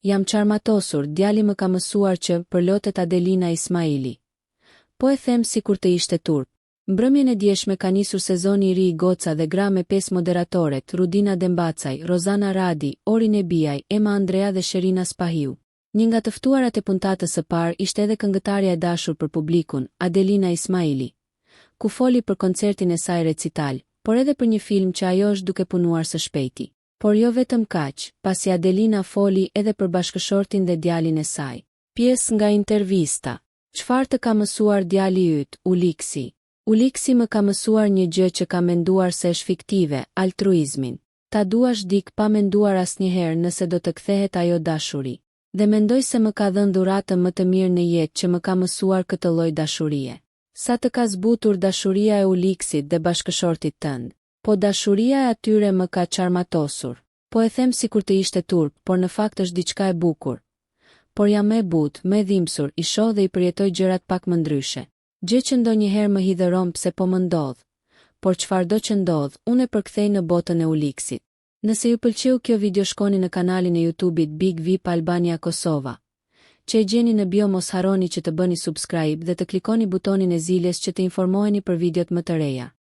Jam qarmatosur, djali më ka mësuar që për lotet Adelina Ismaili. Po e them si kur të ishte turp. Mbrëmjen e djeshme ka nisur sezoni i ri i Goca dhe gra me 5 moderatoret, Rudina Dembacaj, Rozana Radi, Orin Ebiaj, Ema Andrea dhe Sherina Spahiu. Një nga të ftuarat e puntatës së parë ishte edhe këngëtarja e dashur për publikun, Adelina Ismaili, ku foli për koncertin e saj recital, por edhe për një film që ajo është duke punuar së shpejti. Por jo vetëm kaq, pasi Adelina foli edhe për bashkëshortin dhe djalin e saj. Pjesë nga intervista. Çfarë të ka mësuar djali yt, Uliksi? Uliksi më ka mësuar një gjë që ka menduar se është fiktive, altruizmin. Ta duash dik pa menduar asnjëherë nëse do të kthehet ajo dashuri. Dhe mendoj se më ka dhënë dhuratën më të mirë në jetë që më ka mësuar këtë lloj dashurie. Sa të ka zbutur dashuria e Uliksit dhe bashkëshortit tënd. Po dashuria e atyre më ka qarmatosur. Po e them si kur të ishte turp, por në fakt është diçka e bukur. Por jam më e butë, më e dhimbsur, i shoh dhe i përjetoj gjërat pak më ndryshe. Gjë që ndonjëherë më hidhëron pse po më ndodh. Por çfarëdo që ndodh, unë e përkthej në botën e Uliksit. Nëse ju pëlqeu kjo video shkoni në kanalin e YouTube-it Big VIP Albania Kosova. Që e gjeni në bio mos harroni që të bëni subscribe dhe të klikoni butonin e ziljes që të informoheni për videot më të reja.